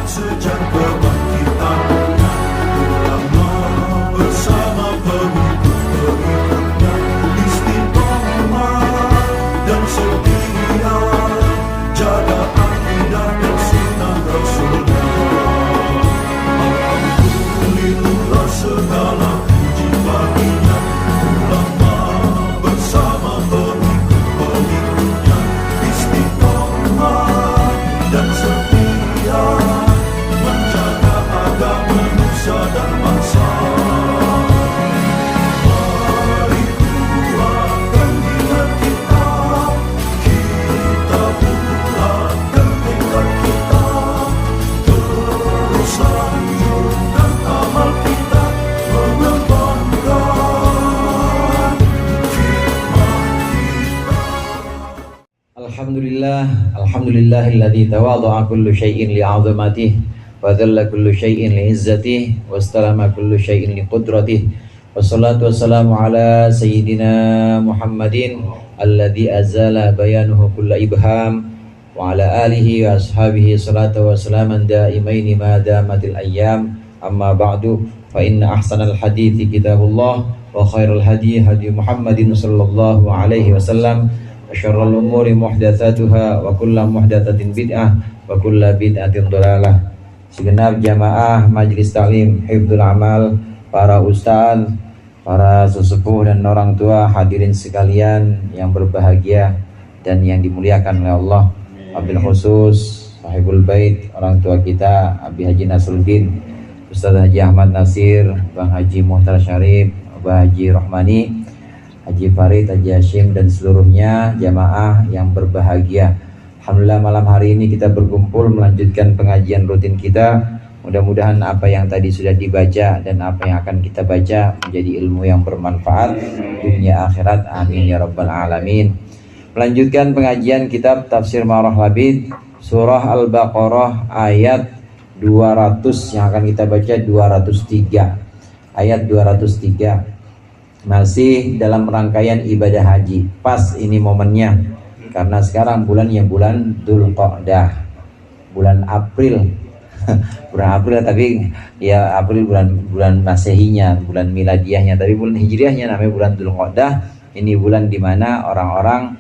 sejak kebangkitannya, ulama bersama pengikut-pengikutnya istiqomah dan setia, jaga akidah dan sunnah Rasulnya. Alhamdulillah segala puji baginya, ulama bersama pengikut-pengikutnya istiqomah dan setia, menjaga agama Nusa dan bangsa. Mari kuatkan niat kita, kita bulatkan tekad kita, terus lanjutkan amal kita, mengembangkan khidmat kita. Alhamdulillahilladzi tawadha'a kullu syai'in li'azamatihi wa dhalla kullu syai'in li'izzatihi wa istalama kullu syai'in liqudratihi. Wassalatu wassalamu ala sayyidina Muhammadin alladzi azala bayanuhu kulla ibham wa ala alihi wa ashabihi salatu wa salaman daimaini ma damatil ayyam. Amma ba'du, fa inna ahsanal hadithi kitabullah wa khairal hadi hadi Muhammadin sallallahu alaihi wasallam wa syarrul umuri muhdatsatuha wa kullu muhdatsatin bid'ah wa kullu bid'atin dhalalah. Segenap jamaah majelis taklim hifdzul amal, para ustaz, para sesepuh dan orang tua, hadirin sekalian yang berbahagia dan yang dimuliakan oleh Allah. Wabil khusus sahibul bait, orang tua kita Abi Haji Nasruddin, Ustaz Haji Ahmad Nasir, Bang Haji Muhtar Syarif, Abah Haji Rahmani, Haji Farid, Haji Hashim, dan seluruhnya jamaah yang berbahagia. Alhamdulillah malam hari ini kita berkumpul melanjutkan pengajian rutin kita. Mudah-mudahan apa yang tadi sudah dibaca dan apa yang akan kita baca menjadi ilmu yang bermanfaat dunia akhirat. Amin ya rabbal alamin. Melanjutkan pengajian kitab Tafsir Ma'rah Labid, surah Al-Baqarah ayat 200 yang akan kita baca 203. Ayat 203. Masih dalam rangkaian ibadah haji. Pas ini momennya, karena sekarang bulannya bulan Dzulqa'dah, bulan April. Bulan April, tapi ya April bulan Masehinya, bulan miladiahnya, tapi bulan hijriahnya namanya bulan Dzulqa'dah. Ini bulan dimana orang-orang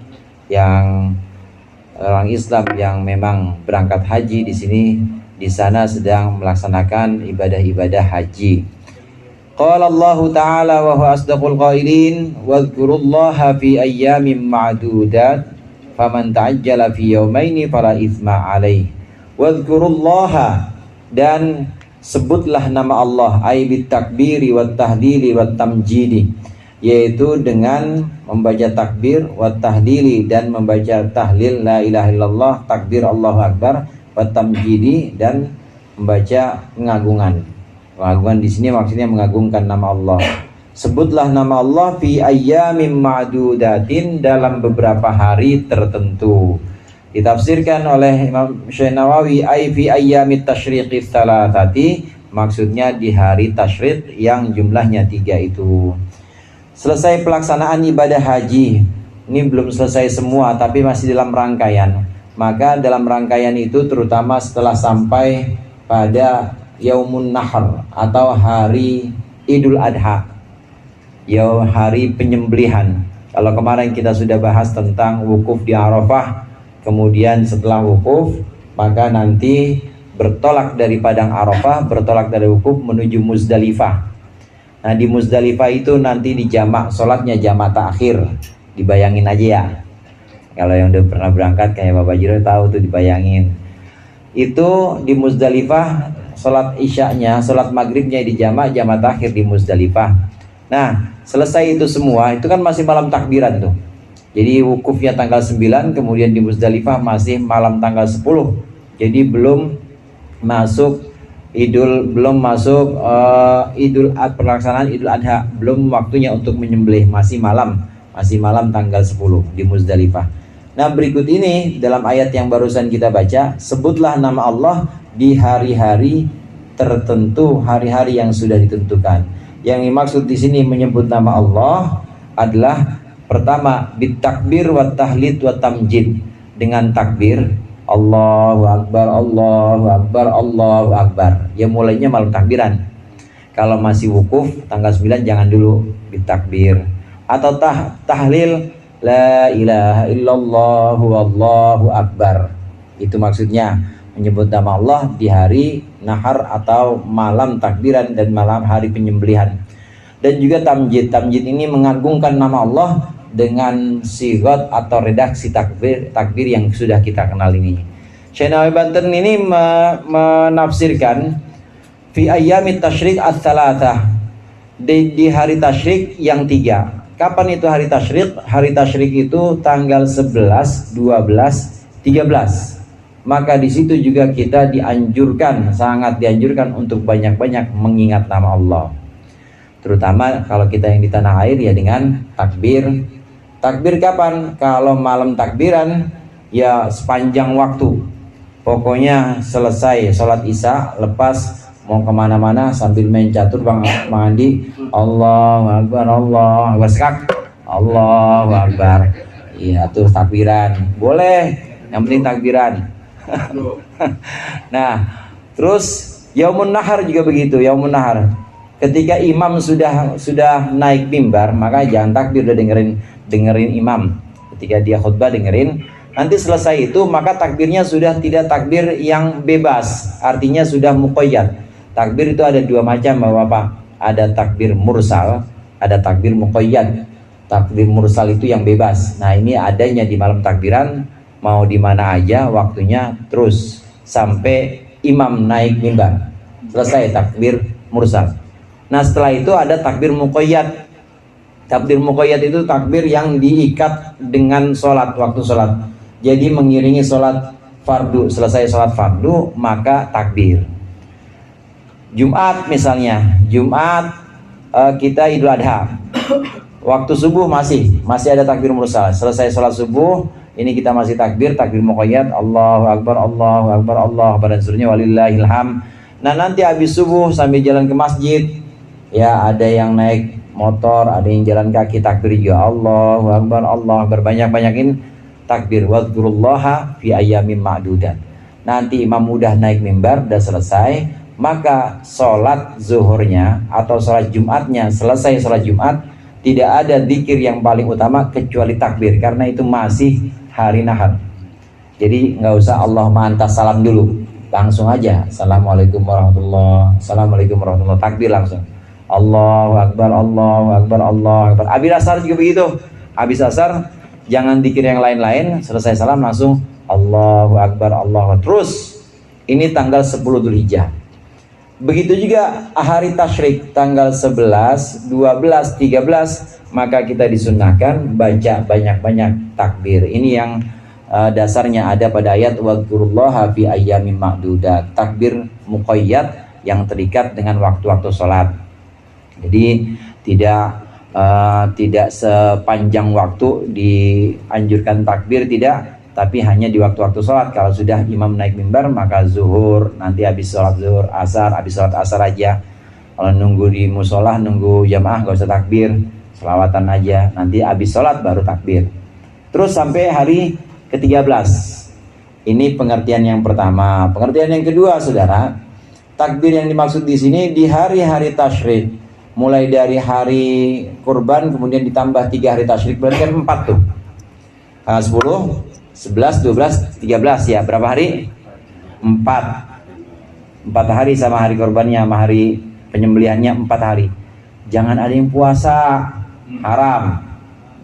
orang Islam yang memang berangkat haji di sana sedang melaksanakan ibadah-ibadah haji. Qala Allah Ta'ala wa huwa asdaqul qailin, wadhkurullaha fi ayyamin ma'dudat, faman ta'ajjala fi yawmaini fala itsma alaih. Wadhkurullaha, dan sebutlah nama Allah, ay bit takbiri wat tahdili wat tamjidi, yaitu dengan membaca takbir wat tahdili dan membaca tahlil la ilaha illallah, takbir Allahu akbar, wat tamjidi dan membaca pengagungan. Pengagungan di sini maksudnya mengagungkan nama Allah. Sebutlah nama Allah fi ayyamin ma'dudatin, dalam beberapa hari tertentu. Ditafsirkan oleh Imam Syekh Nawawi, ay fi ayyamit tasyriqi tsalatsati, maksudnya di hari tasyrik yang jumlahnya 3 itu. Selesai pelaksanaan ibadah haji. Ini belum selesai semua, tapi masih dalam rangkaian. Maka dalam rangkaian itu terutama setelah sampai pada Yaumun Nahr atau hari Idul Adha, hari penyembelihan. Kalau kemarin kita sudah bahas tentang wukuf di Arafah, kemudian setelah wukuf maka nanti bertolak dari padang Arafah, bertolak dari wukuf menuju Muzdalifah. Nah di Muzdalifah itu nanti dijamak, sholatnya jamak takhir. Dibayangin aja ya, kalau yang udah pernah berangkat kayak Bapak Jiro tahu tuh, dibayangin. Itu di Muzdalifah sholat isya'nya, sholat maghribnya dijamak, jamak takhir di Muzdalifah. Nah selesai itu semua, itu kan masih malam takbiran tuh. Jadi wukufnya tanggal 9, kemudian di Muzdalifah masih malam tanggal 10. Jadi belum masuk pelaksanaan Idul Adha, belum waktunya untuk menyembelih, masih malam tanggal 10 di Muzdalifah. Nah berikut ini dalam ayat yang barusan kita baca, sebutlah nama Allah di hari-hari tertentu, hari-hari yang sudah ditentukan. Yang dimaksud di sini menyebut nama Allah adalah pertama bitakbir wa tahlid wa tamjid, dengan takbir Allahu Akbar, Allahu Akbar, Allahu Akbar. Ya mulainya malam takbiran. Kalau masih wukuf tanggal 9 jangan dulu ditakbir. Atau tahlil la ilaha illallah wallahu akbar. Itu maksudnya menyebut nama Allah di hari nahar atau malam takbiran dan malam hari penyembelihan. Dan juga tamjid. Tamjid ini mengagungkan nama Allah dengan sigot atau redaksi takbir yang sudah kita kenal ini. Syekh Nawawi Banten ini menafsirkan fi ayyamit tasyrik ats-tsalatsah, di hari tasyrik yang 3. Kapan itu hari tasyrik? Hari tasyrik itu tanggal 11, 12, 13. Maka di situ juga kita dianjurkan, sangat dianjurkan untuk banyak-banyak mengingat nama Allah. Terutama kalau kita yang di tanah air ya dengan takbir. Takbir kapan? Kalau malam takbiran ya sepanjang waktu. Pokoknya selesai sholat isya, lepas mau kemana-mana sambil main catur Bang Andi, Allahu Akbar, Allahu Akbar, sekak, Allahu Akbar. Iya tuh takbiran. Boleh, yang penting takbiran. Nah, terus Yaumun Nahar juga begitu, Yaumun Nahar. Ketika imam sudah naik mimbar, maka jangan takbir, udah dengerin imam. Ketika dia khutbah dengerin. Nanti selesai itu maka takbirnya sudah tidak takbir yang bebas, artinya sudah muqayyad. Takbir itu ada 2 macam Bapak. Ada takbir mursal, ada takbir muqayyad. Takbir mursal itu yang bebas. Nah, ini adanya di malam takbiran, mau di mana aja waktunya terus sampai imam naik mimbar. Selesai takbir mursal. Nah, setelah itu ada takbir muqayyad. Takbir muqayyad itu takbir yang diikat dengan sholat, waktu sholat. Jadi mengiringi sholat fardu, selesai sholat fardu maka takbir. Jumat misalnya, Jumat kita Idul Adha. Waktu subuh masih ada takbir mursal. Selesai sholat subuh, ini kita masih takbir muqayyad, Allahu Akbar, Allahu Akbar, Allahu Akbar dan seterusnya, walillahil hamd. Nah, nanti habis subuh sambil jalan ke masjid, ya ada yang naik motor, ada yang jalan kaki, takbir juga Allahu Akbar, Allahu Akbar. Banyak-banyakin takbir. Wadzurullaha fi ayyamin ma'dudat. Nanti imam udah naik mimbar, udah selesai, maka sholat zuhurnya atau sholat Jumatnya, selesai sholat Jumat, tidak ada zikir yang paling utama kecuali takbir, karena itu masih hari nahar. Jadi nggak usah Allahumma antas salam dulu, langsung aja Assalamualaikum warahmatullahi, Assalamualaikum warahmatullahi, takbir langsung Allahu Akbar, Allahu Akbar, Allahu Akbar. Habis asar juga begitu. Habis asar jangan dikir yang lain-lain, selesai salam langsung Allahu Akbar, Allahu Akbar. Terus ini tanggal 10 Dzulhijjah. Begitu juga hari tasyrik tanggal 11, 12, 13, maka kita disunahkan baca banyak-banyak takbir. Ini yang dasarnya ada pada ayat wadzurullaha fi ayyamin ma'dudat. Takbir muqayyad yang terikat dengan waktu-waktu sholat. Jadi tidak sepanjang waktu dianjurkan takbir, tidak, tapi hanya di waktu-waktu sholat. Kalau sudah imam naik mimbar maka zuhur, nanti habis sholat zuhur, asar, habis sholat asar aja. Kalau nunggu di musolah, nunggu jamaah gak usah takbir, selawatan aja, nanti habis sholat baru takbir. Terus sampai hari ke-13. Ini pengertian yang pertama. Pengertian yang kedua, saudara, takbir yang dimaksud di sini di hari-hari tasyrik. Mulai dari hari kurban kemudian ditambah 3 hari tasyrik, berarti kan 4 tuh. 10, 11, 12, 13 ya. Berapa hari? 4 hari sama hari kurbannya, sama hari penyembelihannya 4 hari. Jangan ada yang puasa, haram.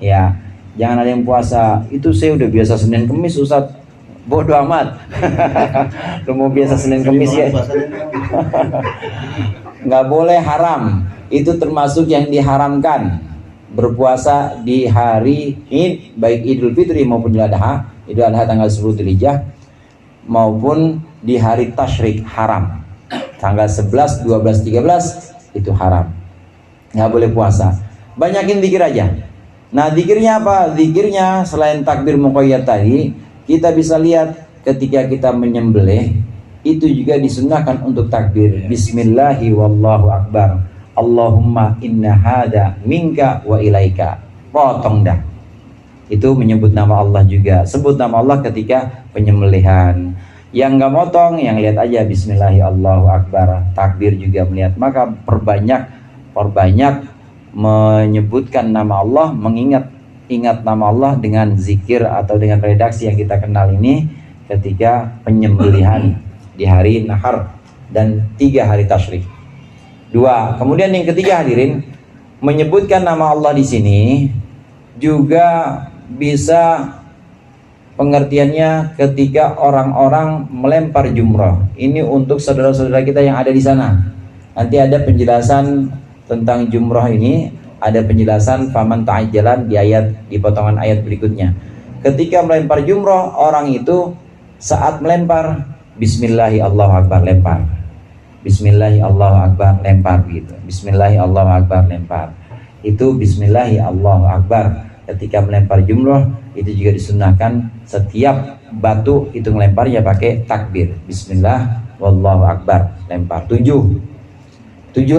Ya, jangan ada yang puasa. Itu saya udah biasa Senin Kemis, Ustaz. Bodoh amat. Lu mau biasa Senin Kemis ya? Nggak boleh, haram. Itu termasuk yang diharamkan, berpuasa di hari Id, baik Idul Fitri maupun Idul Adha. Idul Adha tanggal 10 Dzulhijjah maupun di hari tasyrik haram. Tanggal 11, 12, 13 itu haram. Nggak boleh puasa. Banyakin zikir aja. Nah, zikirnya apa? Zikirnya selain takbir muqayyad tadi, kita bisa lihat ketika kita menyembelih itu juga disunahkan untuk takbir Bismillahi wallahu akbar, Allahumma inna hada minka wa ilaika. Potong dah. itu menyebut nama Allah juga. Sebut nama Allah ketika penyembelihan. Yang nggak motong, yang lihat aja Bismillahirrahmanirrahim, Allahu Akbar, takbir juga melihat. Maka perbanyak menyebutkan nama Allah, ingat nama Allah dengan zikir atau dengan redaksi yang kita kenal ini ketika penyembelihan di hari nahar dan 3 hari tasyrik. 2. Kemudian yang ketiga hadirin, menyebutkan nama Allah di sini juga bisa pengertiannya ketika orang-orang melempar jumrah. Ini untuk saudara-saudara kita yang ada di sana. Nanti ada penjelasan tentang jumrah ini, ada penjelasan faman ta'ajjalan di potongan ayat berikutnya. Ketika melempar jumrah, orang itu saat melempar Bismillahi Allahu Akbar lempar. Bismillahi Allahu Akbar lempar gitu. Bismillahi Allahu Akbar lempar. Itu Bismillahi Allahu Akbar. Ketika melempar jumrah itu juga disunahkan setiap batu itu melemparnya pakai takbir. Bismillah wallahu akbar lempar. 7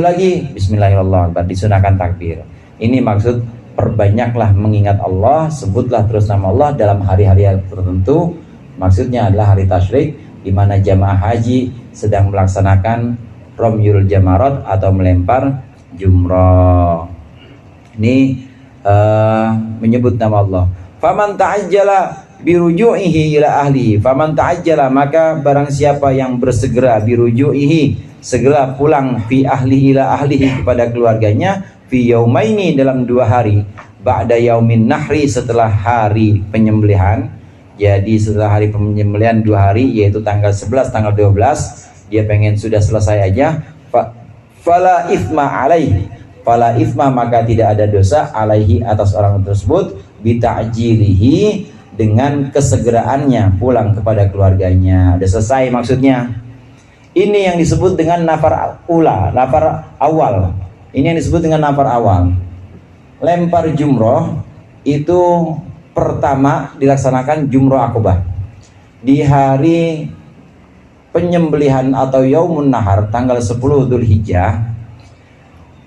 lagi Bismillahirrahmanirrahim Akbar, disunahkan takbir. Ini maksud perbanyaklah mengingat Allah, sebutlah terus nama Allah dalam hari-hari tertentu. Maksudnya adalah hari tasyrik di mana jamaah haji sedang melaksanakan ramyul jamarat atau melempar jumrah. Ini menyebut nama Allah. Faman ta'ajjala biruju'ihi ila ahlihi. Faman ta'ajjala, maka barang siapa yang bersegera biruju'ihi, segera pulang fi ahlihi ila ahlihi, kepada keluarganya, fi yaumaini, dalam 2 hari, ba'da yaumin nahri, setelah hari penyembelihan. Jadi setelah hari penyembelihan 2 hari, yaitu tanggal 11, tanggal 12, dia pengen sudah selesai aja. Fala ithma alaihi, fala ithma, maka tidak ada dosa alaihi, atas orang tersebut, bita'jilihi, dengan kesegeraannya pulang kepada keluarganya. Udah selesai maksudnya. Ini yang disebut dengan nafar awal. Ini yang disebut dengan nafar awal. Lempar jumroh itu pertama dilaksanakan jumroh akobah di hari penyembelihan atau yaumun nahar, tanggal 10 Dzulhijjah.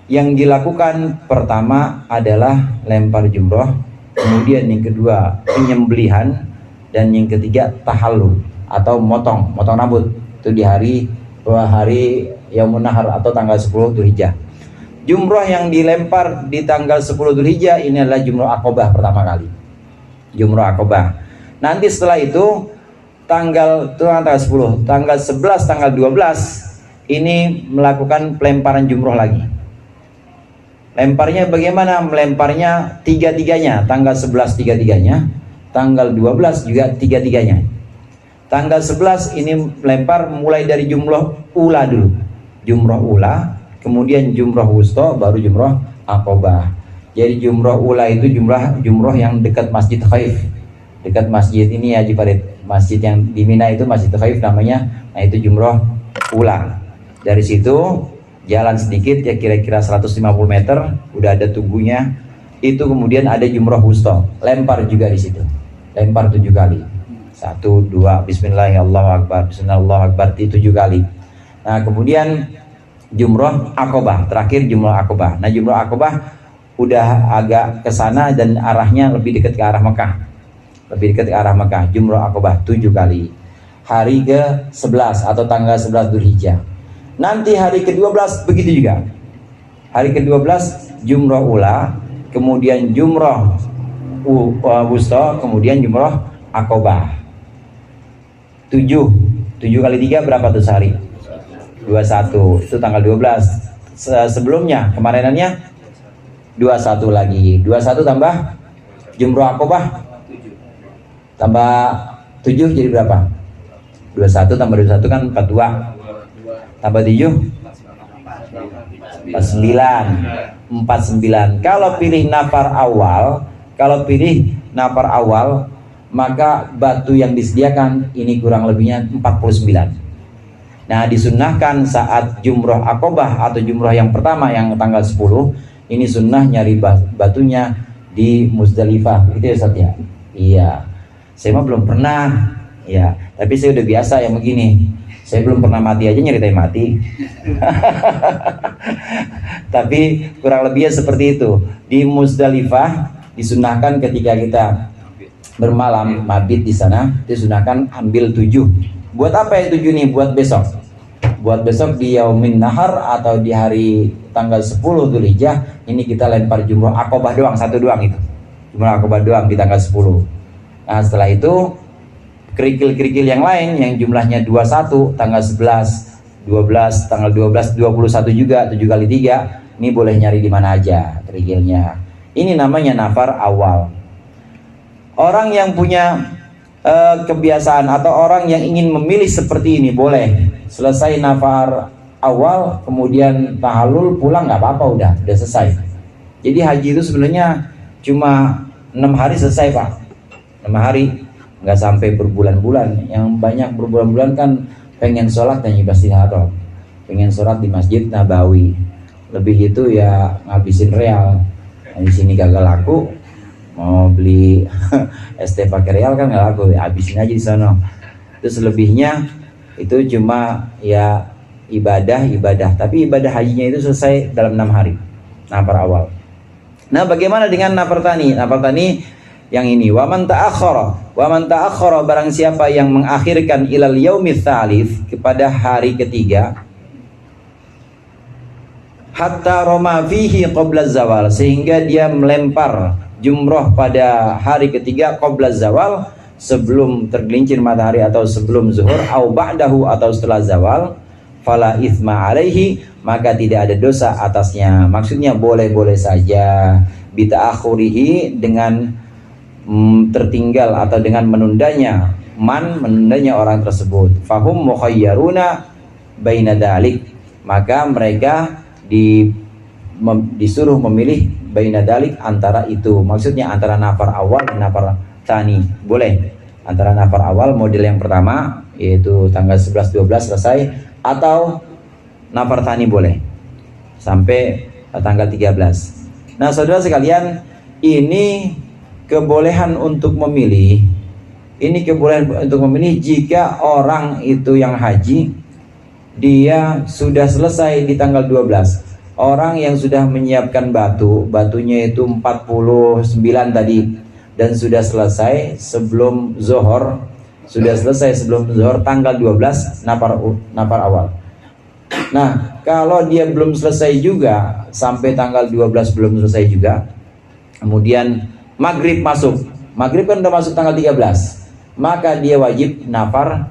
Yang dilakukan pertama adalah lempar jumroh, kemudian yang kedua penyembelihan, dan yang ketiga tahallul atau motong rambut. Itu di hari yaumun nahar atau tanggal 10 Dzulhijjah. Jumroh yang dilempar di tanggal 10 Dzulhijjah ini adalah jumroh akobah pertama kali. Jumroh akobah. Nanti setelah itu tanggal 10, tanggal 11, tanggal 12 ini melakukan pelemparan jumroh lagi. Lemparnya bagaimana? Melemparnya 3-3-nya. Tanggal 11 3-3-nya, tanggal 12 juga 3-3-nya. Tanggal 11 ini melempar mulai dari jumroh ula dulu. Jumroh ula, kemudian jumroh wusta, baru jumroh akobah. Jadi jumroh ula itu jumroh yang dekat Masjid Khaif. Dekat masjid ini ya, Farid. Masjid yang di Mina itu Masjid Khaif namanya. Nah, itu jumroh ula. Dari situ jalan sedikit ya, kira-kira 150 meter, udah ada tubuhnya. Itu kemudian ada jumroh wusta, lempar juga di situ. Lempar 7 kali. 1, 2, Bismillahirrahmanirrahim, Bismillahirrahmanirrahim, 7 kali. Nah, kemudian jumroh akobah, terakhir jumroh akobah. Nah, jumroh akobah udah agak ke sana dan arahnya lebih dekat ke arah Mekah. Lebih dekat ke arah Mekah. Jumroh akobah 7 kali. Hari ke-11 atau tanggal 11 Dzulhijjah. Nanti hari ke-12 begitu juga. Hari ke-12 jumroh ula, kemudian jumroh wusta, kemudian jumroh akobah. 7 kali 3 berapa tuh sehari? 21. Itu tanggal 12. Sebelumnya kemarinannya 21 lagi. 21 tambah jumroh akobah tambah 7 jadi berapa? 21 tambah 21 kan 42. Tambah 7 49. Kalau pilih nafar awal, maka batu yang disediakan ini kurang lebihnya 49. Nah, disunnahkan saat jumroh akobah atau jumroh yang pertama yang tanggal 10, ini sunnah nyari batunya di Muzdalifah. Itu ya Ustaz ya? Iya. Saya mah belum pernah. Ya, tapi saya udah biasa yang begini. Saya belum pernah mati aja nyeritain mati. Tapi kurang lebihnya seperti itu. Di Muzdalifah disunnahkan ketika kita bermalam mabit di sana, disunahkan ambil 7. Buat apa ya 7 nih? Buat besok. Buat besok di Yaumin Nahar atau di hari tanggal 10 Dzulhijjah ini kita lempar jumroh Aqobah doang, satu doang itu. Jumroh Aqobah doang di tanggal 10. Nah, setelah itu kerikil-kerikil yang lain yang jumlahnya 21, tanggal 11, 12, tanggal 12, 21 juga, 7 kali 3. Ini boleh nyari di mana aja kerikilnya. Ini namanya nafar awal. Orang yang punya kebiasaan atau orang yang ingin memilih seperti ini boleh selesai nafar awal kemudian tahallul pulang, nggak apa-apa, udah selesai. Jadi haji itu sebenarnya cuma 6 hari selesai Pak, 6 hari, nggak sampai berbulan-bulan. Yang banyak berbulan-bulan kan pengen sholat dan Istihadah, pengen sholat di Masjid Nabawi, lebih itu ya ngabisin real. Nah, di sini gagal laku, mau beli ST pakai real kan nggak laku, habisin aja di sana. Terus selebihnya itu cuma ya ibadah, tapi ibadah hajinya itu selesai dalam 6 hari nafar awal. Nah, bagaimana dengan nafar tani? Nafar tani yang ini, waman ta'akhkhara, barang siapa yang mengakhirkan ilal yaumits tsalits, kepada hari ketiga, hatta roma fihi qabla zawal, sehingga dia melempar jumroh pada hari ketiga qabla zawal, sebelum tergelincir matahari atau sebelum zuhur, au ba'dahu, atau setelah zawal, fala itsma alaihi, maka tidak ada dosa atasnya. Maksudnya boleh-boleh saja bita'akhurihi, dengan tertinggal atau dengan menundanya menundanya orang tersebut. Fahum mukhayyaruna baina dzalik, maka mereka disuruh memilih baina dzalik, antara itu. Maksudnya antara nafar awal dan nafar tani. Boleh antara nafar awal model yang pertama yaitu tanggal 11 12 selesai, atau nafar tani boleh sampai tanggal 13. Nah, saudara sekalian, ini kebolehan untuk memilih. Ini kebolehan untuk memilih jika orang itu yang haji dia sudah selesai di tanggal 12. Orang yang sudah menyiapkan batunya itu 49 tadi, dan sudah selesai sebelum zuhur, tanggal 12 nafar awal. Nah, kalau dia belum selesai juga sampai tanggal 12 belum selesai juga, kemudian maghrib masuk, maghrib kan udah masuk tanggal 13, maka dia wajib nafar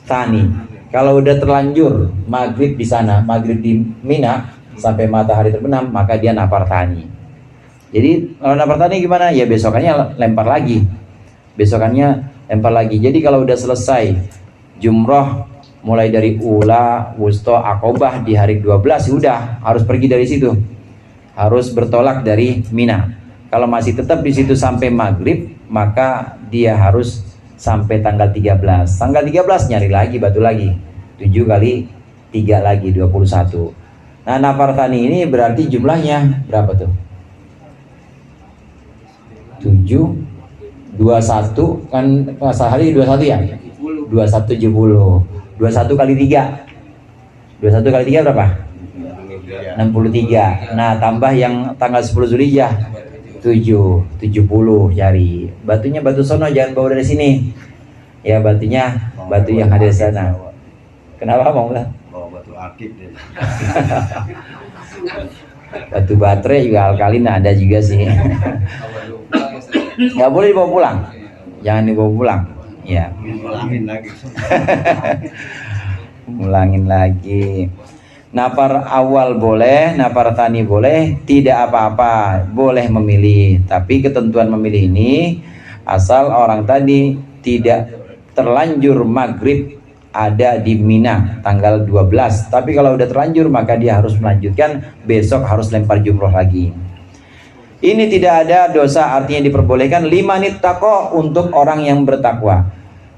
tani. Kalau udah terlanjur maghrib di sana, maghrib di Mina sampai matahari terbenam, maka dia nafar tani. Jadi kalau nafar tani gimana? Ya besokannya lempar lagi. Jadi kalau udah selesai jumroh mulai dari ula, wusta, aqobah di hari 12, udah harus pergi dari situ. Harus bertolak dari Mina. Kalau masih tetap di situ sampai maghrib, maka dia harus sampai tanggal 13. Tanggal 13 nyari lagi batu lagi. 7 kali 3 lagi 21. Nah, nafar tani ini berarti jumlahnya berapa tuh? 7 21 kan sehari 21 ya? 21 70. 21 kali 3. 21 kali 3 berapa? 63. Nah, tambah yang tanggal 10 Dzulhijjah 70 cari. Batunya batu sono, jangan bawa dari sini. Ya, batunya batu yang ada di sana. Kenapa mau lah? Bawa batu akik deh. Batu baterai juga alkalin ada juga sih. Nggak boleh dibawa pulang. Jangan dibawa pulang. Ya. Ulangin lagi. Ulangin lagi. Nafar awal boleh, nafar tani boleh, tidak apa-apa, boleh memilih. Tapi ketentuan memilih ini asal orang tadi tidak terlanjur maghrib ada di Mina tanggal 12. Tapi kalau udah terlanjur maka dia harus melanjutkan, besok harus lempar jumroh lagi. Ini tidak ada dosa, artinya diperbolehkan limanit taqo, untuk orang yang bertakwa.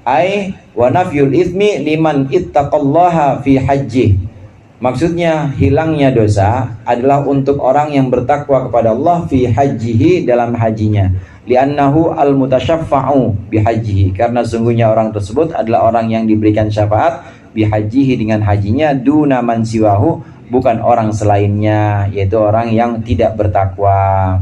Ai wa nafyul itsmi liman ittaqallaha fi haji. Maksudnya hilangnya dosa adalah untuk orang yang bertakwa kepada Allah fi hajihi, dalam hajinya. Li'annahu al-mutasyaffa'u bihajihi, karena sungguhnya orang tersebut adalah orang yang diberikan syafaat bihajihi, dengan hajinya, duna man siwahu, bukan orang selainnya, yaitu orang yang tidak bertakwa.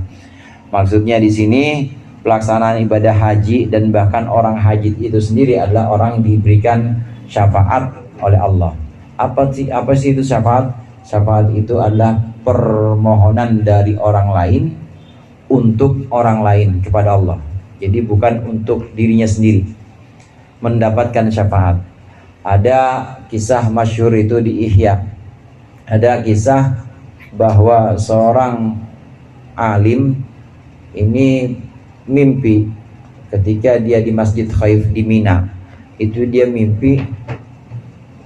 Maksudnya di sini pelaksanaan ibadah haji, dan bahkan orang haji itu sendiri adalah orang yang diberikan syafaat oleh Allah. Apa sih itu syafaat? Syafaat itu adalah permohonan dari orang lain untuk orang lain kepada Allah. Jadi bukan untuk dirinya sendiri mendapatkan syafaat. Ada kisah masyhur itu di Ihya. Ada kisah bahwa seorang alim ini mimpi ketika dia di Masjid Khaif di Mina. Itu dia mimpi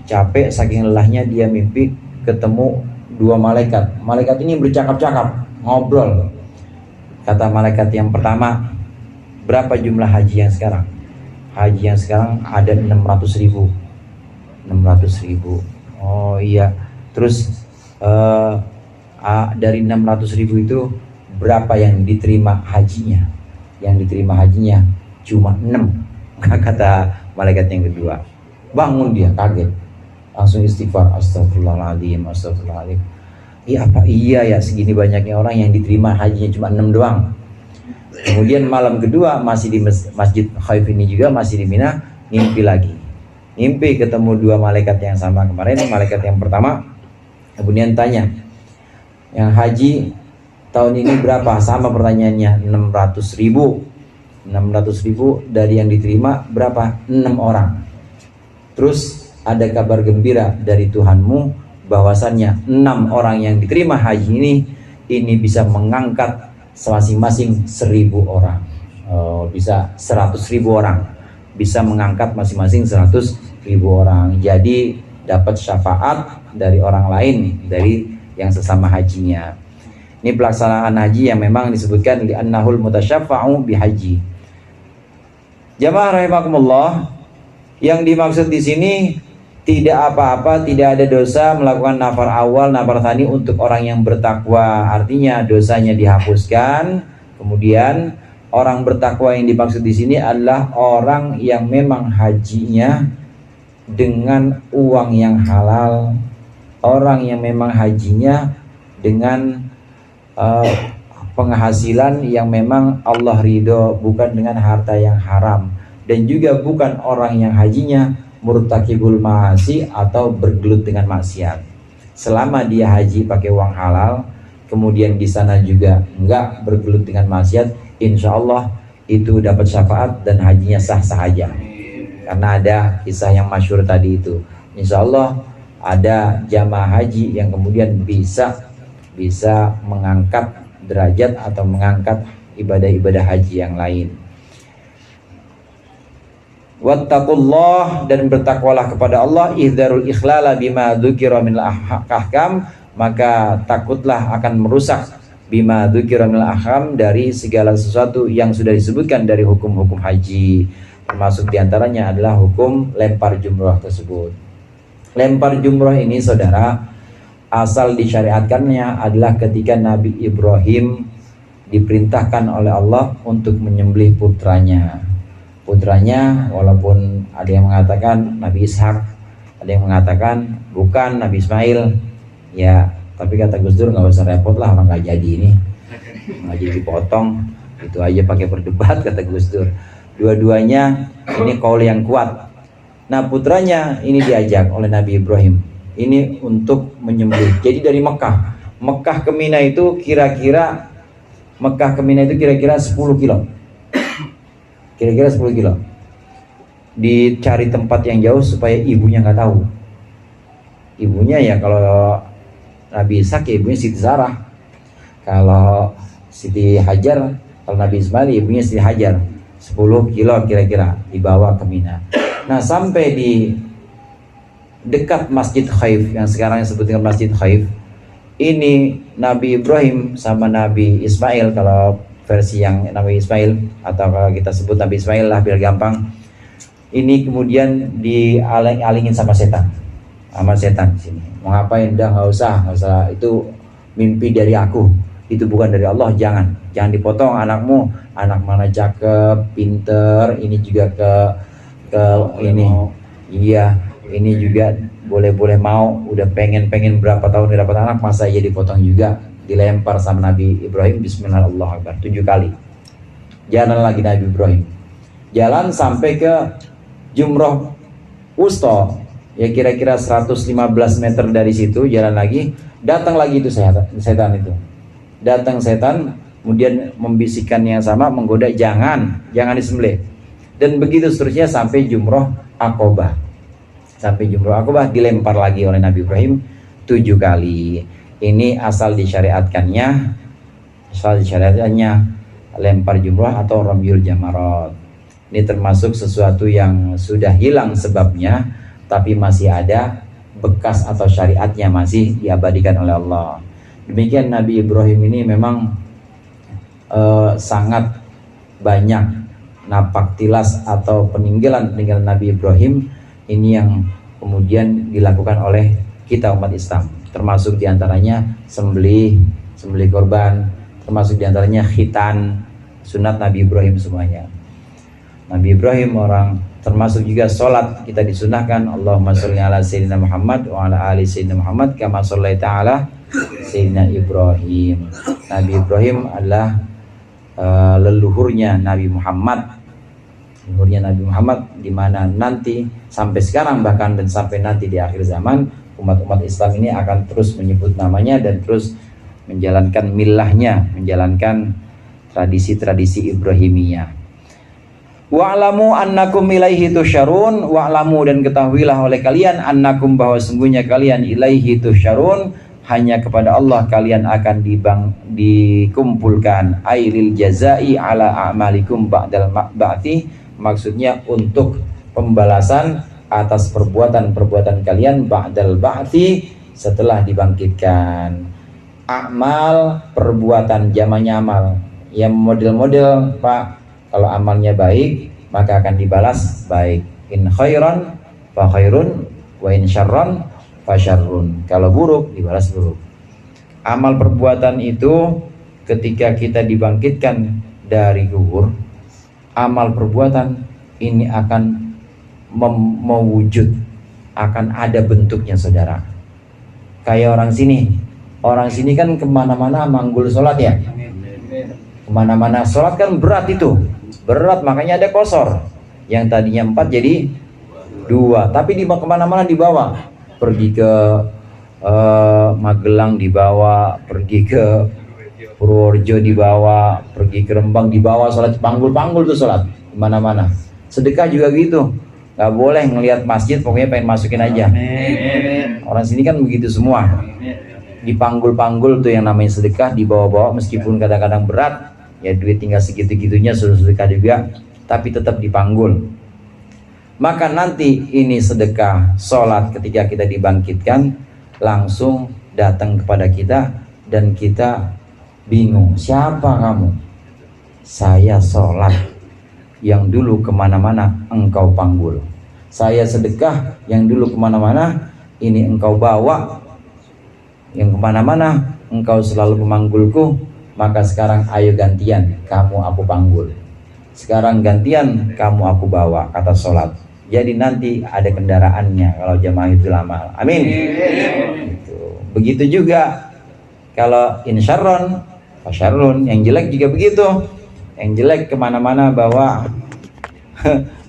capek, saking lelahnya dia mimpi ketemu dua malaikat. Malaikat ini bercakap-cakap, ngobrol. Kata malaikat yang pertama, berapa jumlah haji yang sekarang? Haji yang sekarang ada 600.000. 600.000. Oh iya. Terus dari 600.000 itu berapa yang diterima hajinya? Yang diterima hajinya cuma 6. Kata malaikat yang kedua. Bangun dia kaget, langsung istighfar, astagfirullahaladzim, astagfirullahaladzim. Iya ya, segini banyaknya orang yang diterima hajinya cuma 6 doang. Kemudian malam kedua masih di Masjid Khaif ini juga, masih di Mina, mimpi lagi. Mimpi ketemu dua malaikat yang sama kemarin. Malaikat yang pertama kemudian tanya, yang haji tahun ini berapa? Sama pertanyaannya, 600.000. 600.000 dari yang diterima berapa? 6 orang. Terus ada kabar gembira dari Tuhanmu bahwasannya 6 orang yang diterima haji ini bisa mengangkat masing-masing 1.000 orang. Bisa 100.000 orang, bisa mengangkat masing-masing 100.000 orang. Jadi dapat syafaat dari orang lain, dari yang sesama hajinya. Ini pelaksanaan haji yang memang disebutkan li'annahul mutasyaffa'u bihaji. Jamaah rahimakumullah, yang dimaksud di sini tidak apa-apa, tidak ada dosa melakukan nafar awal, nafar tsani untuk orang yang bertakwa. Artinya dosanya dihapuskan. Kemudian orang bertakwa yang dimaksud di sini adalah orang yang memang hajinya dengan uang yang halal, orang yang memang hajinya dengan penghasilan yang memang Allah ridho, bukan dengan harta yang haram, dan juga bukan orang yang hajinya murtakibul ma'asi atau bergelut dengan maksiat. Selama dia haji pakai uang halal, kemudian di sana juga enggak bergelut dengan maksiat, insya Allah itu dapat syafaat dan hajinya sah-sah aja. Karena ada kisah yang masyhur tadi itu, insya Allah ada jamaah haji yang kemudian bisa mengangkat derajat atau mengangkat ibadah-ibadah haji yang lain. Wattaqullah, dan bertakwalah kepada Allah, idzarul ikhlala bima dzukira minal ahkam, maka takutlah akan merusak bima dzukira minal ahkam, dari segala sesuatu yang sudah disebutkan dari hukum-hukum haji. Termasuk diantaranya adalah hukum lempar jumrah tersebut. Lempar jumrah ini saudara, asal disyariatkannya adalah ketika Nabi Ibrahim diperintahkan oleh Allah untuk menyembelih putranya. Putranya, walaupun ada yang mengatakan Nabi Ishak, ada yang mengatakan bukan Nabi Ismail, ya, tapi kata Gus Dur nggak usah repot lah, orang nggak jadi ini, nggak jadi dipotong, itu aja pakai berdebat, kata Gus Dur. Dua-duanya ini kaul yang kuat. Nah, putranya ini diajak oleh Nabi Ibrahim ini untuk menyembelih. Jadi dari Mekah ke Mina itu kira-kira 10 kilo. Kira-kira 10 kilo. Dicari tempat yang jauh supaya ibunya nggak tahu. Ibunya ya kalau Nabi Ishak ya ibunya Siti Sarah. Kalau Siti Hajar, kalau Nabi Ismail ibunya Siti Hajar. 10 kilo kira-kira dibawa ke Mina. Nah, sampai di dekat Masjid Khaif yang sekarang disebut dengan Masjid Khaif, ini Nabi Ibrahim sama Nabi Ismail, kalau versi yang Nabi Ismail, atau kalau kita sebut Nabi Ismail lah biar gampang, ini kemudian dialing-alingin sama setan di sini. Mau ngapain? Dah nggak usah, itu mimpi dari aku, itu bukan dari Allah. Jangan dipotong anakmu, anak mana cakep, pinter, ini juga ke ini, iya, ini juga boleh mau, udah pengen berapa tahun dapat anak, masa iya dipotong juga. Dilempar sama Nabi Ibrahim, bismillahirrahmanirrahim 7 kali. Jalan lagi Nabi Ibrahim. Jalan sampai ke Jumroh Wusta, ya kira-kira 115 meter dari situ, jalan lagi, datang lagi itu setan itu. Datang setan, kemudian membisikkan yang sama, menggoda, jangan disembelih. Dan begitu seterusnya sampai Jumroh Aqobah. Sampai Jumroh Aqobah dilempar lagi oleh Nabi Ibrahim 7 kali. Ini asal disyariatkannya lempar jumrah atau ramyul jamarat. Ini termasuk sesuatu yang sudah hilang sebabnya, tapi masih ada bekas atau syariatnya masih diabadikan oleh Allah. Demikian Nabi Ibrahim ini memang sangat banyak napak tilas atau peninggalan Nabi Ibrahim ini yang kemudian dilakukan oleh kita umat Islam, termasuk diantaranya sembelih korban, termasuk diantaranya khitan, sunat Nabi Ibrahim semuanya. Nabi Ibrahim orang, termasuk juga sholat kita disunahkan, Allahumma sholli ala sayyidina Muhammad wa ala ali sayyidina Muhammad kama shollaita ala sayyidina Ibrahim. Nabi Ibrahim adalah leluhurnya Nabi Muhammad, di mana nanti sampai sekarang bahkan dan sampai nanti di akhir zaman umat-umat Islam ini akan terus menyebut namanya dan terus menjalankan millahnya, menjalankan tradisi-tradisi Ibrahimiyah. Wa'lamu annakum ilaihi tusyarun, wa'lamu dan ketahuilah oleh kalian annakum bahwa sungguhnya kalian ilaihi tusyarun, hanya kepada Allah kalian akan dikumpulkan, ailil jazai ala a'malikum ba'dal ba'ti, maksudnya untuk pembalasan atas perbuatan-perbuatan kalian ba'dal ba'ti, setelah dibangkitkan. Amal, perbuatan, jamannya amal, yang model-model Pak. Kalau amalnya baik, maka akan dibalas baik. In khairan fa khairun, wa in syarran fa syarrun. Kalau buruk, dibalas buruk. Amal perbuatan itu ketika kita dibangkitkan dari kubur, amal perbuatan ini akan mewujud, akan ada bentuknya saudara. Kayak orang sini kan kemana-mana manggul sholat ya. Kemana-mana sholat kan berat itu. Berat, makanya ada kosor. Yang tadinya 4 jadi 2. Tapi di kemana-mana dibawa. Pergi ke Magelang dibawa, pergi ke Purworejo dibawa, pergi ke Rembang dibawa, sholat panggul-panggul tuh sholat kemana-mana. Sedekah juga gitu. Gak boleh ngelihat masjid pokoknya pengen masukin aja. Orang sini kan begitu semua. Dipanggul-panggul tuh yang namanya sedekah, dibawa-bawa meskipun kadang-kadang berat. Ya duit tinggal segitu-gitunya suruh sedekah juga, tapi tetap dipanggul. Maka nanti ini sedekah, sholat ketika kita dibangkitkan langsung datang kepada kita dan kita bingung, siapa kamu? Saya sholat yang dulu kemana-mana engkau panggul. Saya sedekah yang dulu kemana-mana ini engkau bawa, yang kemana-mana engkau selalu memanggulku. Maka sekarang ayo gantian, kamu aku panggul. Sekarang gantian, kamu aku bawa, kata sholat. Jadi nanti ada kendaraannya kalau jamaah itu lama. Amin. Gitu. Begitu juga kalau insyarron, fasyarrun, yang jelek juga begitu. Yang jelek kemana-mana bawa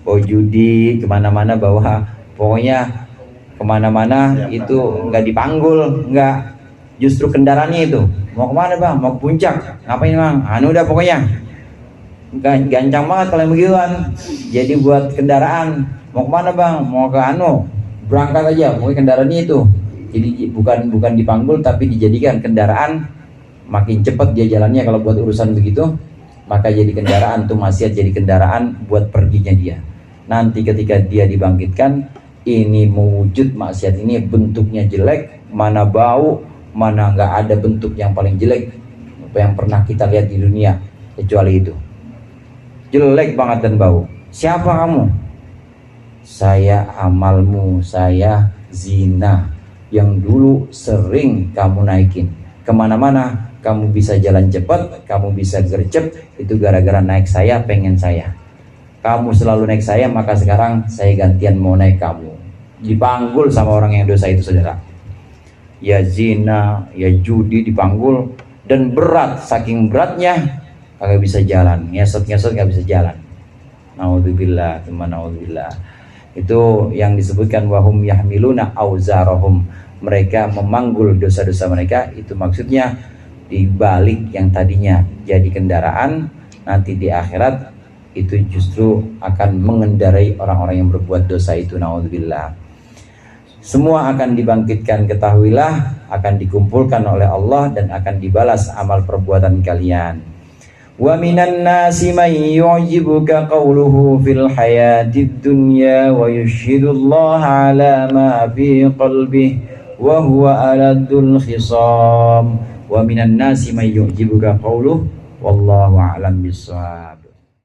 bawa judi, kemana-mana bawa, pokoknya kemana-mana itu nggak dipanggul, nggak. Justru kendaraannya itu, mau kemana bang? Mau ke puncak? Ngapain bang? Anu udah pokoknya gancang banget kalau yang begituan. Jadi buat kendaraan, mau kemana bang? Mau ke anu, berangkat aja, pokoknya kendaraannya itu. Jadi bukan dipanggul tapi dijadikan kendaraan. Makin cepat dia jalannya kalau buat urusan begitu, maka jadi kendaraan tuh maksiat, jadi kendaraan buat perginya dia. Nanti ketika dia dibangkitkan, ini mewujud maksiat ini bentuknya jelek, mana bau, mana nggak ada bentuk yang paling jelek apa yang pernah kita lihat di dunia kecuali itu. Jelek banget dan bau. Siapa kamu? Saya amalmu, saya zina yang dulu sering kamu naikin. Kemana-mana kamu bisa jalan cepat, kamu bisa gercep, itu gara-gara naik saya, pengen saya. Kamu selalu naik saya, maka sekarang saya gantian mau naik kamu. Dipanggul sama orang yang dosa itu saudara. Ya zina, ya judi dipanggul, dan berat, saking beratnya kagak bisa jalan, ngesot nggak bisa jalan. Naudzubillah, teman, naudzubillah. Itu yang disebutkan wahum yahmiluna auzarahum, mereka memanggul dosa-dosa mereka. Itu maksudnya dibalik yang tadinya jadi kendaraan, nanti di akhirat itu justru akan mengendarai orang-orang yang berbuat dosa itu. Naudzubillah. Semua akan dibangkitkan, ketahuilah, akan dikumpulkan oleh Allah dan akan dibalas amal perbuatan kalian. Wa minan nasi man yu'jibuka qawluhu fil hayatid dunya wa yushhidullaha ala ma fi qalbihi wa huwa aladul khisam. Wa minan nasi man yu'jibuka qawluhu wallahu a'lam bissawab.